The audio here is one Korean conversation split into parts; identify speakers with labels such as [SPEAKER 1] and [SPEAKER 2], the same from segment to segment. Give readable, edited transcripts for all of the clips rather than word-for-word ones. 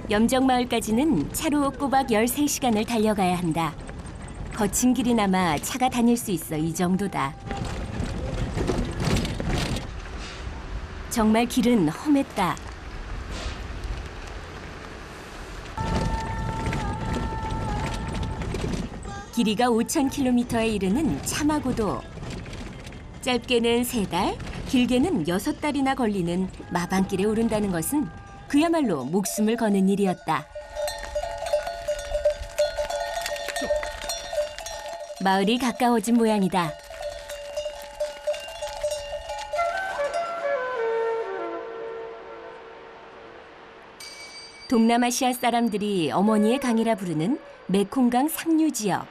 [SPEAKER 1] 염정마을까지는 차로 꼬박 13시간을 달려가야 한다. 거친 길이나마 차가 다닐 수 있어 이 정도다. 정말 길은 험했다. 길이가 5,000km에 이르는 차마고도 짧게는 3달, 길게는 6달이나 걸리는 마방길에 오른다는 것은 그야말로 목숨을 거는 일이었다. 마을이 가까워진 모양이다. 동남아시아 사람들이 어머니의 강이라 부르는 메콩강 상류 지역.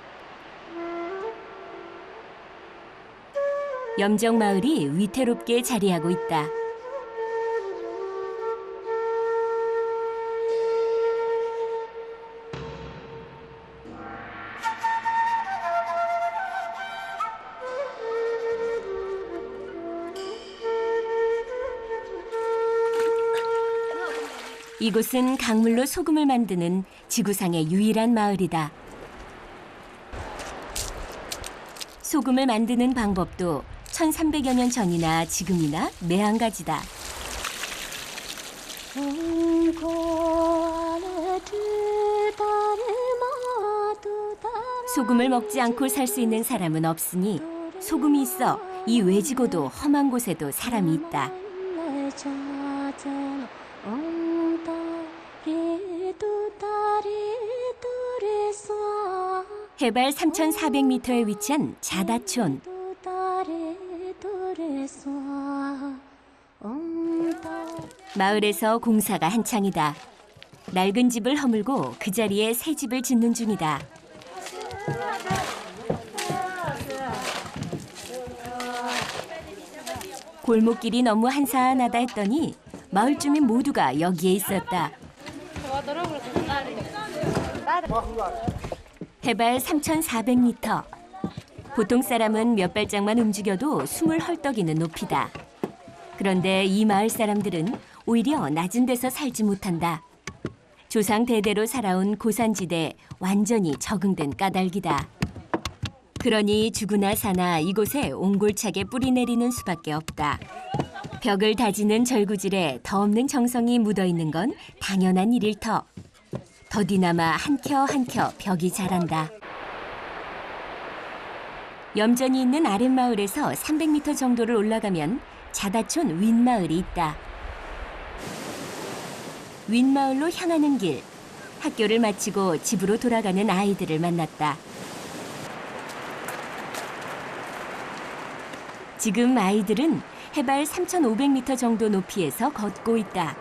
[SPEAKER 1] 염정마을이 위태롭게 자리하고 있다. 이곳은 강물로 소금을 만드는 지구상의 유일한 마을이다. 소금을 만드는 방법도 1300여 년 전이나 지금이나 매한가지다. 소금을 먹지 않고 살 수 있는 사람은 없으니 소금이 있어 이 외지고도 험한 곳에도 사람이 있다. 해발 3,400m에 위치한 자다촌. 마을에서 공사가 한창이다. 낡은 집을 허물고 그 자리에 새 집을 짓는 중이다. 골목길이 너무 한산하다 했더니 마을 주민 모두가 여기에 있었다. 해발 3,400m. 보통 사람은 몇 발짝만 움직여도 숨을 헐떡이는 높이다. 그런데 이 마을 사람들은 오히려 낮은 데서 살지 못한다. 조상 대대로 살아온 고산지대에 완전히 적응된 까닭이다. 그러니 죽으나 사나 이곳에 옹골차게 뿌리 내리는 수밖에 없다. 벽을 다지는 절구질에 더 없는 정성이 묻어있는 건 당연한 일일 터. 더디나마 한 켜 한 켜 벽이 자란다. 염전이 있는 아랫마을에서 300m 정도를 올라가면 자다촌 윗마을이 있다. 윗마을로 향하는 길, 학교를 마치고 집으로 돌아가는 아이들을 만났다. 지금 아이들은 해발 3,500m 정도 높이에서 걷고 있다.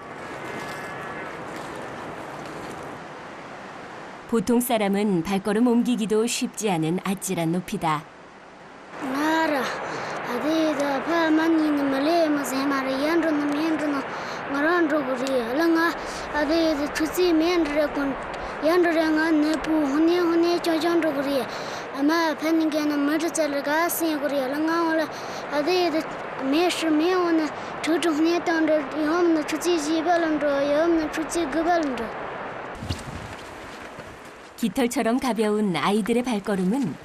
[SPEAKER 1] 보통 사람은 발걸음 옮기기도 쉽지 않은 아찔한 높이다. 깃털처럼 가벼운 아이들의 발걸음은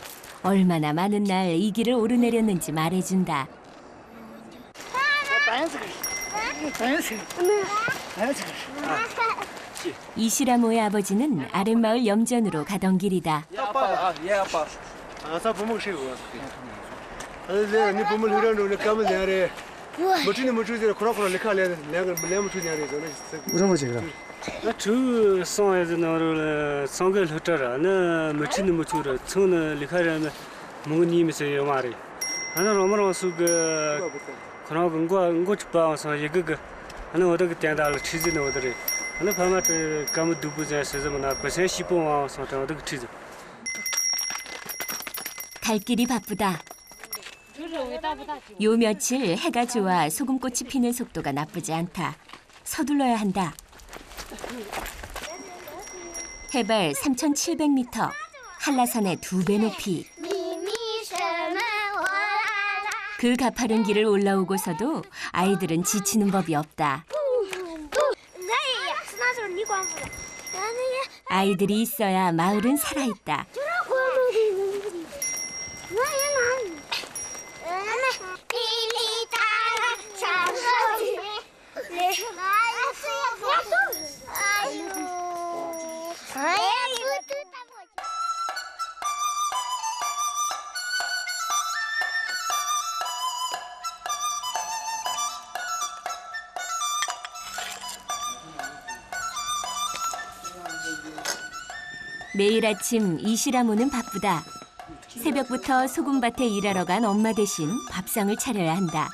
[SPEAKER 1] 얼마나 많은 날 이 길을 오르내렸는지 말해준다. 이시라모의 아버지는 아랫마을 염전으로 가던 길이다. 갈 길이 바쁘다. 요 며칠 해가 좋아 소금꽃이 피는 속도가 나쁘지 않다. 서둘러야 한다. 해발 3,700m, 한라산의 2배 높이. 그 가파른 길을 올라오고서도 아이들은 지치는 법이 없다. 아이들이 있어야 마을은 살아있다. 매일 아침 이시라모는 바쁘다. 새벽부터 소금밭에 일하러 간 엄마 대신 밥상을 차려야 한다.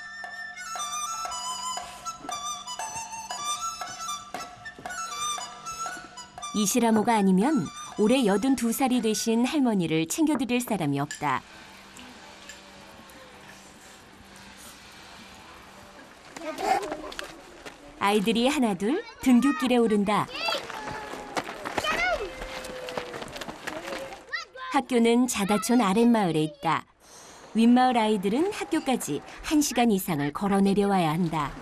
[SPEAKER 1] 이시라모가 아니면 올해 82살이 되신 할머니를 챙겨드릴 사람이 없다. 아이들이 하나둘 등굣길에 오른다. 학교는 자다촌 아랫마을에 있다. 윗마을 아이들은 학교까지 1시간 이상을 걸어 내려와야 한다.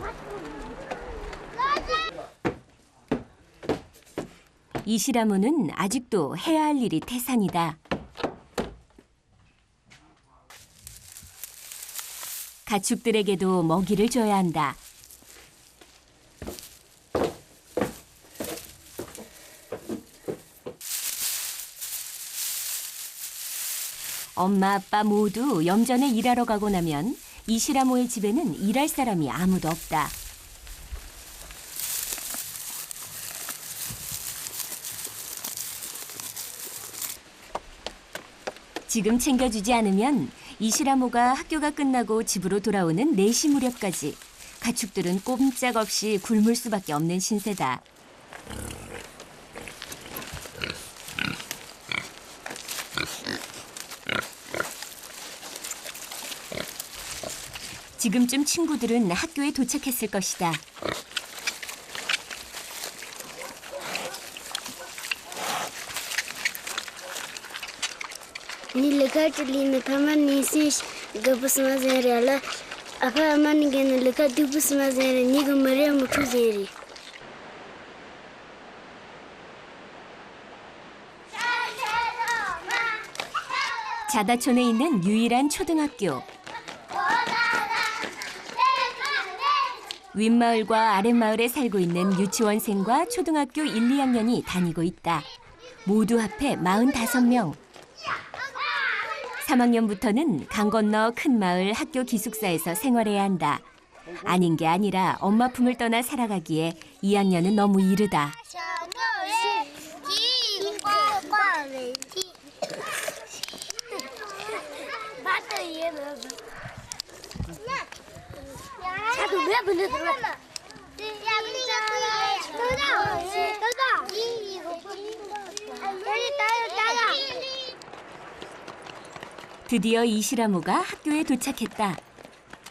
[SPEAKER 1] 이시라모는 아직도 해야 할 일이 태산이다. 가축들에게도 먹이를 줘야 한다. 엄마, 아빠 모두 염전에 일하러 가고 나면 이시라모의 집에는 일할 사람이 아무도 없다. 지금 챙겨주지 않으면 이시라모가 학교가 끝나고 집으로 돌아오는 4시 무렵까지 가축들은 꼼짝없이 굶을 수밖에 없는 신세다. 지금쯤 친구들은 학교에 도착했을 것이다.
[SPEAKER 2] Nilikatilina tamani sish gabusma zere ala apa amani gena lika dubusma zere niga maria mutu zere.
[SPEAKER 1] 자다촌에 있는 유일한 초등학교. 윗마을과 아랫마을에 살고 있는 유치원생과 초등학교 1, 2학년이 다니고 있다. 모두 합해 45명. 3학년부터는 강 건너 큰 마을 학교 기숙사에서 생활해야 한다. 아닌 게 아니라 엄마 품을 떠나 살아가기에 2학년은 너무 이르다. 드디어 이시라모가 학교에 도착했다.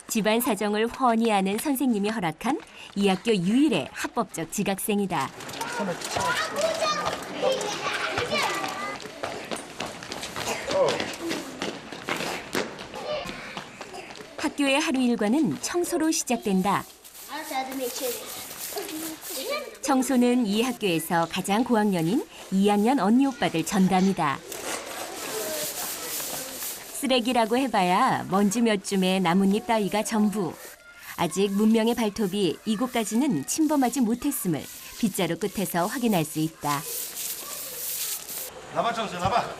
[SPEAKER 1] 집안 사정을 훤히 아는 선생님이 허락한 이 학교 유일의 합법적 지각생이다. 학교의 하루 일과는 청소로 시작된다. 청소는 이 학교에서 가장 고학년인 2학년 언니 오빠들 전담이다. 쓰레기라고 해봐야 먼지 몇 줌의 나뭇잎 따위가 전부. 아직 문명의 발톱이 이곳까지는 침범하지 못했음을 빗자루 끝에서 확인할 수 있다.
[SPEAKER 3] 나봐 청소 나봐.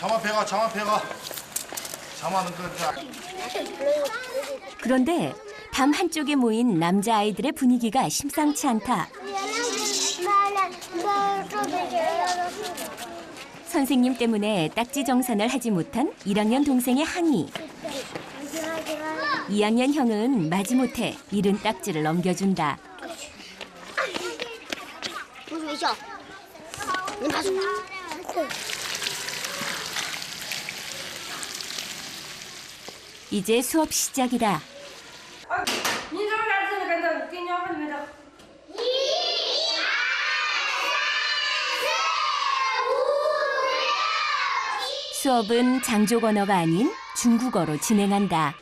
[SPEAKER 3] 자만 패가. 자만은
[SPEAKER 1] 그런데 담 한쪽에 모인 남자아이들의 분위기가 심상치 않다. 선생님 때문에 딱지 정산을 하지 못한 1학년 동생의 항의. 2학년 형은 마지못해 잃은 딱지를 넘겨준다. 이제 수업 시작이다. 수업은 장족 언어가 아닌 중국어로 진행한다.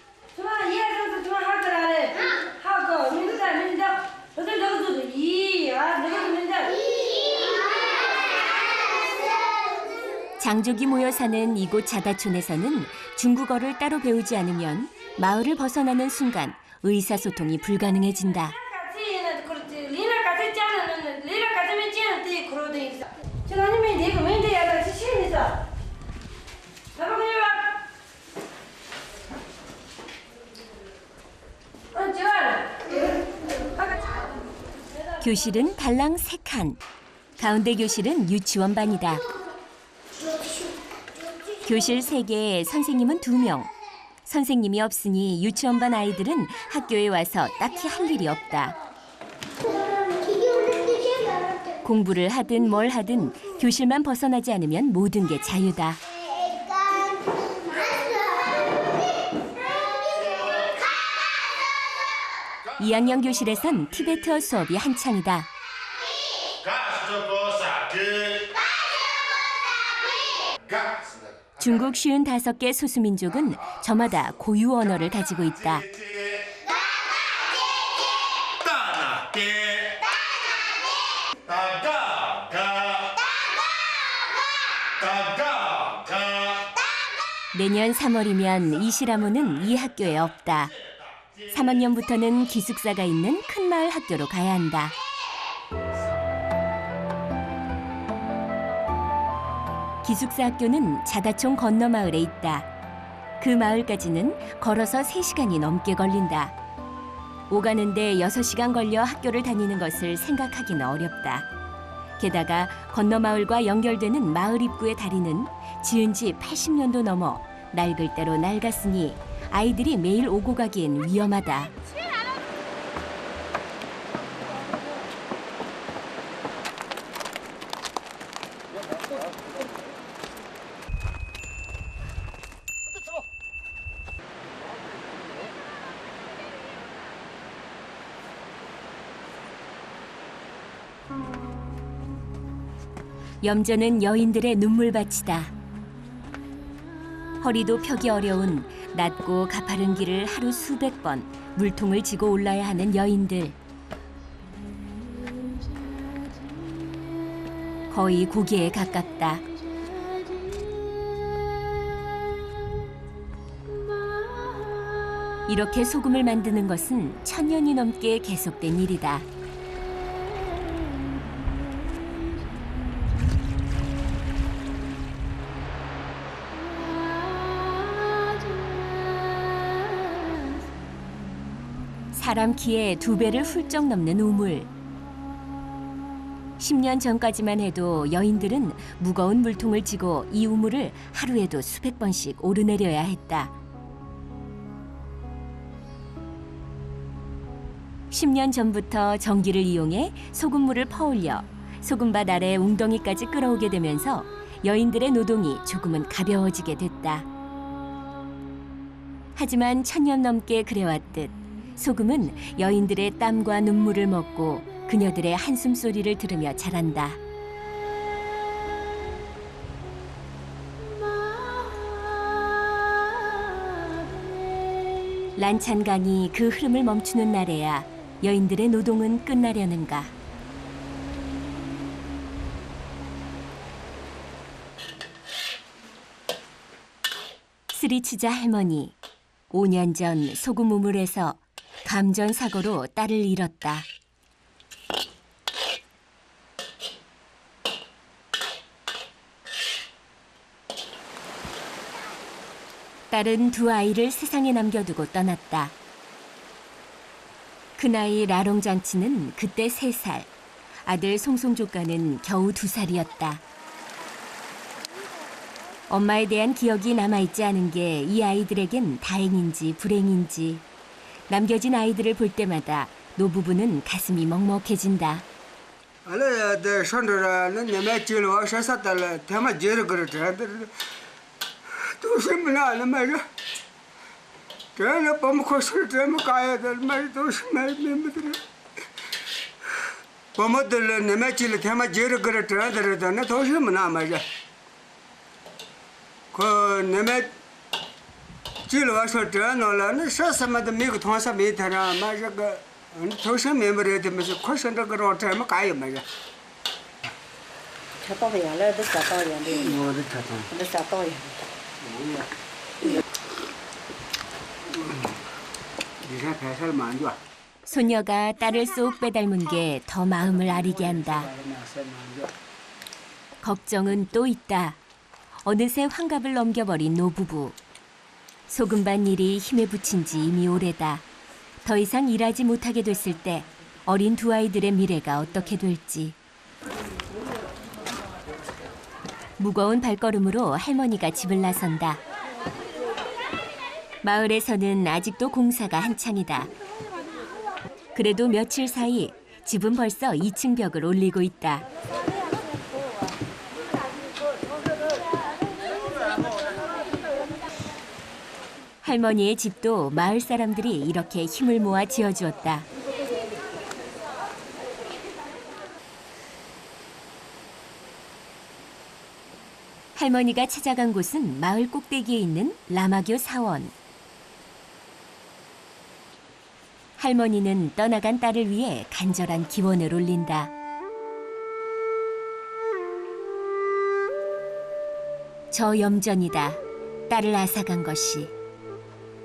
[SPEAKER 1] 장족이 모여 사는 이곳 자다촌에서는 중국어를 따로 배우지 않으면 마을을 벗어나는 순간 의사소통이 불가능해진다. 교실은 달랑 3칸. 가운데 교실은 유치원반이다. 교실 3개에 선생님은 2명. 선생님이 없으니 유치원반 아이들은 학교에 와서 딱히 할 일이 없다. 공부를 하든 뭘 하든 교실만 벗어나지 않으면 모든 게 자유다. 2학년 교실에선 티베트어 수업이 한창이다. 중국 55개 소수민족은 저마다 고유 언어를 가지고 있다. 내년 3월이면 이 시라모는 이 학교에 없다. 3학년부터는 기숙사가 있는 큰 마을 학교로 가야 한다. 기숙사 학교는 자다촌 건너 마을에 있다. 그 마을까지는 걸어서 3시간이 넘게 걸린다. 오가는데 6시간 걸려 학교를 다니는 것을 생각하기는 어렵다. 게다가 건너 마을과 연결되는 마을 입구의 다리는 지은 지 80년도 넘어 낡을 대로 낡았으니 아이들이 매일 오고 가기엔 위험하다. 염전은 여인들의 눈물밭이다. 허리도 펴기 어려운 낮고 가파른 길을 하루 수백 번 물통을 지고 올라야 하는 여인들. 거의 고기에 가깝다. 이렇게 소금을 만드는 것은 1000년이 넘게 계속된 일이다. 사람 키의 2배를 훌쩍 넘는 우물. 10년 전까지만 해도 여인들은 무거운 물통을 지고 이 우물을 하루에도 수백 번씩 오르내려야 했다. 10년 전부터 전기를 이용해 소금물을 퍼올려 소금밭 아래 웅덩이까지 끌어오게 되면서 여인들의 노동이 조금은 가벼워지게 됐다. 하지만 1000년 넘게 그래왔듯 소금은 여인들의 땀과 눈물을 먹고 그녀들의 한숨 소리를 들으며 자란다. 란찬강이 그 흐름을 멈추는 날에야 여인들의 노동은 끝나려는가. 스리치자 할머니, 5년 전 소금 우물에서 감전 사고로 딸을 잃었다. 딸은 2 아이를 세상에 남겨두고 떠났다. 큰아이 라롱장치는 그때 3살, 아들 송송조카는 겨우 2살이었다. 엄마에 대한 기억이 남아있지 않은 게 이 아이들에겐 다행인지 불행인지 남겨진 아이들을 볼 때마다 노부부는 가슴이 먹먹해진다.
[SPEAKER 4] 지로 와서 저너는 서서마도 미국 통화사 메타라 마저가 도시 멤버에 되면서 코션도 그런 타임 가요 말이야.
[SPEAKER 5] 吃到眼了，都吃到眼的，
[SPEAKER 4] 我的车上。
[SPEAKER 5] 都吃到眼。
[SPEAKER 4] 你看拍摄的蛮多。
[SPEAKER 1] 소녀가 딸을 쏙 빼닮은 게 더 마음을 아리게 한다. 걱정은 또 있다. 어느새 환갑을 넘겨버린 노부부. 소금반 일이 힘에 부친 지 이미 오래다. 더 이상 일하지 못하게 됐을 때 어린 두 아이들의 미래가 어떻게 될지. 무거운 발걸음으로 할머니가 집을 나선다. 마을에서는 아직도 공사가 한창이다. 그래도 며칠 사이 집은 벌써 2층 벽을 올리고 있다. 할머니의 집도 마을 사람들이 이렇게 힘을 모아 지어주었다. 할머니가 찾아간 곳은 마을 꼭대기에 있는 라마교 사원. 할머니는 떠나간 딸을 위해 간절한 기원을 올린다. 저 염전이다. 딸을 앗아간 것이.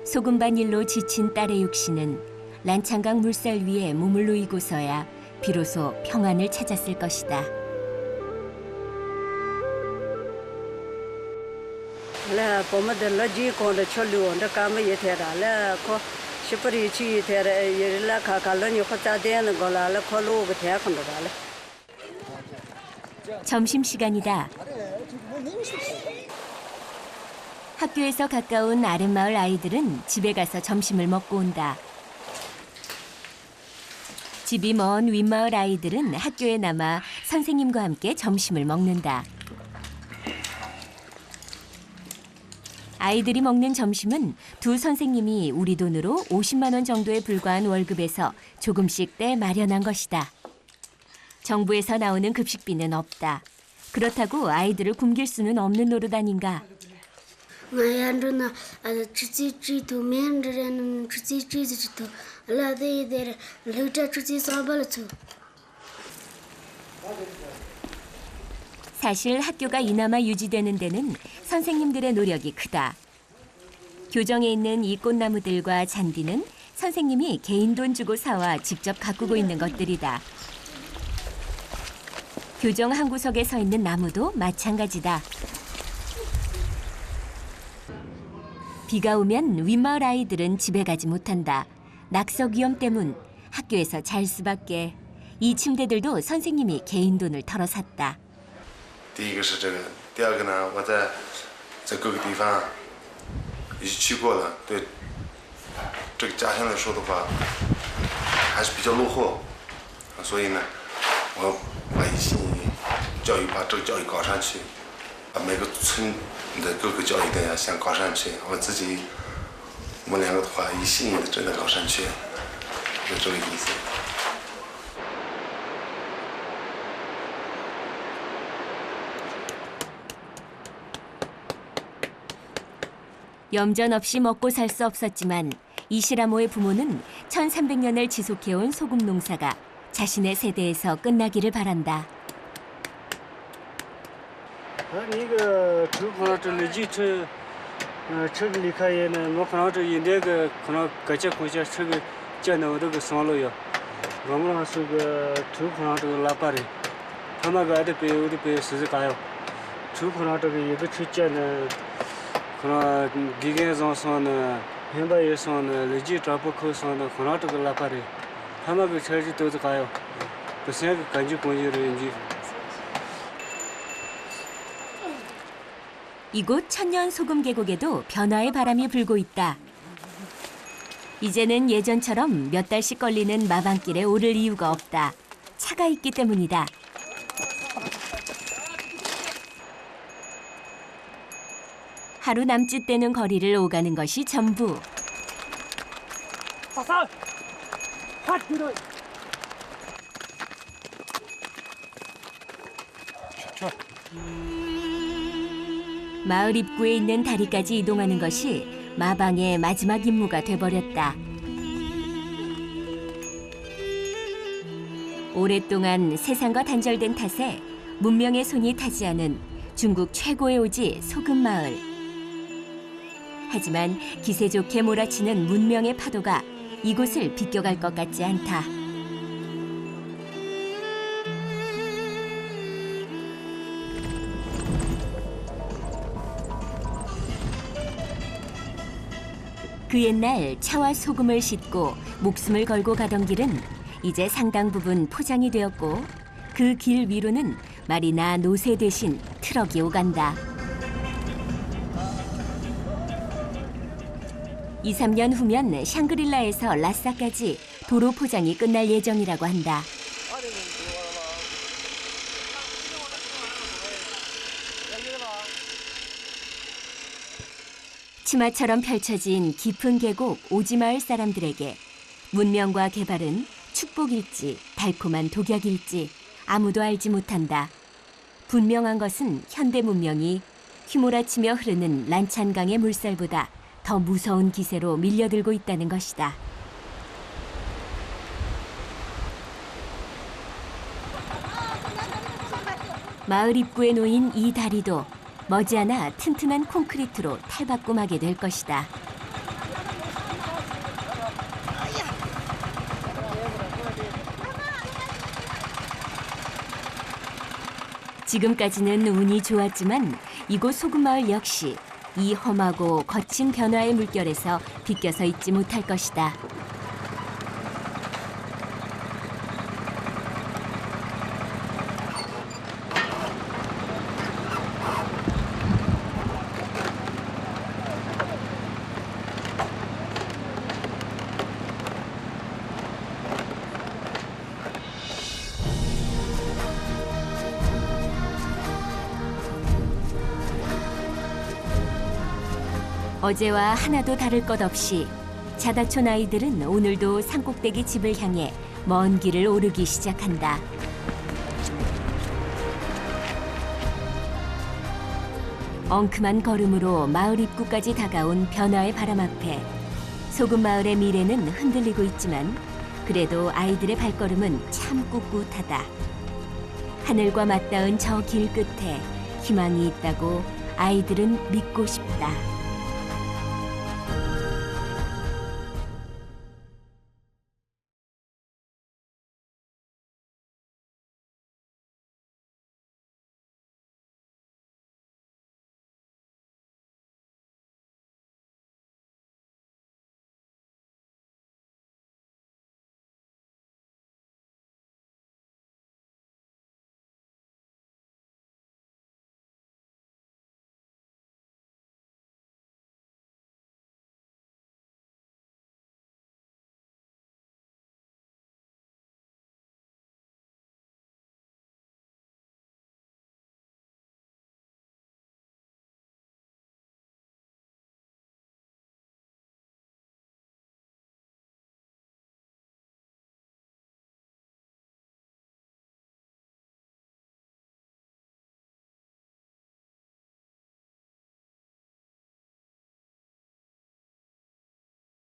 [SPEAKER 1] 소금반 일로 지친 딸의 육신은 란창강 물살 위에 몸을 놓이고서야 비로소 평안을 찾았을 것이다.
[SPEAKER 5] là có một đợt là gì còn được cho lúa đó cả mấy thế đó là có shipri chi thế là cả là nhiều khách đến gọi là có lúa cái thế không được là
[SPEAKER 1] 점심시간이다. 학교에서 가까운 아랫마을 아이들은 집에 가서 점심을 먹고 온다. 집이 먼 윗마을 아이들은 학교에 남아 선생님과 함께 점심을 먹는다. 아이들이 먹는 점심은 두 선생님이 우리 돈으로 50만 원 정도에 불과한 월급에서 조금씩 떼 마련한 것이다. 정부에서 나오는 급식비는 없다. 그렇다고 아이들을 굶길 수는 없는 노릇 아닌가.
[SPEAKER 2] 마야르나 치치치도 면르는 치치치도 라데이데 루타 치치 사발츠.
[SPEAKER 1] 사실 학교가 이나마 유지되는 데는 선생님들의 노력이 크다. 교정에 있는 이 꽃나무들과 잔디는 선생님이 개인 돈 주고 사와 직접 가꾸고 있는 것들이다. 교정 한 구석에 서 있는 나무도 마찬가지다. 비가 오면 윗마을 아이들은 집에 가지 못한다. 낙석 위험 때문 학교에서 잘 수밖에. 이 침대들도 선생님이 개인 돈을 털어 샀다.
[SPEAKER 3] 第一个是这个，第二个呢，我在各个地方也去过了，对这个家乡来说的话，还是比较落后，所以呢，我把一心教育把这个教育搞上去，把每个村的各个教育点要想搞上去，我们两个的话一心的真的搞上去，就这个意思。
[SPEAKER 1] 염전 없이 먹고 살 수 없었지만 이시라모의 부모는 1300년을 지속해온 소금 농사가 자신의 세대에서 끝나기를 바란다.
[SPEAKER 4] 那个土可能这累计这个离开也呢，我可能这一那个可能各家国家这个见到这个上路呀，我们是个土可能这个拉巴的，他们个的被我的被是干哟，土可能这个有的去见呢。 可能几个人上呢，现在也上呢，累计找不口上呢，可能这个拉巴的，他们个车子都是干哟，不是个根据工业的人家。
[SPEAKER 1] 이곳 천년 소금 계곡에도 변화의 바람이 불고 있다. 이제는 예전처럼 몇 달씩 걸리는 마방길에 오를 이유가 없다. 차가 있기 때문이다. 하루 남짓 되는 거리를 오가는 것이 전부. 마을 입구에 있는 다리까지 이동하는 것이 마방의 마지막 임무가 돼버렸다. 오랫동안 세상과 단절된 탓에 문명의 손이 타지 않은 중국 최고의 오지 소금마을. 하지만 기세 좋게 몰아치는 문명의 파도가 이곳을 비껴갈 것 같지 않다. 그 옛날 차와 소금을 싣고 목숨을 걸고 가던 길은 이제 상당 부분 포장이 되었고 그 길 위로는 말이나 노새 대신 트럭이 오간다. 2, 3년 후면 샹그릴라에서 라싸까지 도로 포장이 끝날 예정이라고 한다. 치마처럼 펼쳐진 깊은 계곡 오지마을 사람들에게 문명과 개발은 축복일지 달콤한 독약일지 아무도 알지 못한다. 분명한 것은 현대 문명이 휘몰아치며 흐르는 란찬강의 물살보다 더 무서운 기세로 밀려들고 있다는 것이다. 마을 입구에 놓인 이 다리도 머지않아 튼튼한 콘크리트로 탈바꿈하게 될 것이다. 지금까지는 운이 좋았지만 이곳 소금마을 역시 이 험하고 거친 변화의 물결에서 비껴서 있지 못할 것이다. 어제와 하나도 다를 것 없이 자다촌 아이들은 오늘도 산꼭대기 집을 향해 먼 길을 오르기 시작한다. 엉큼한 걸음으로 마을 입구까지 다가온 변화의 바람 앞에 소금마을의 미래는 흔들리고 있지만 그래도 아이들의 발걸음은 참 꿋꿋하다. 하늘과 맞닿은 저 길 끝에 희망이 있다고 아이들은 믿고 싶다.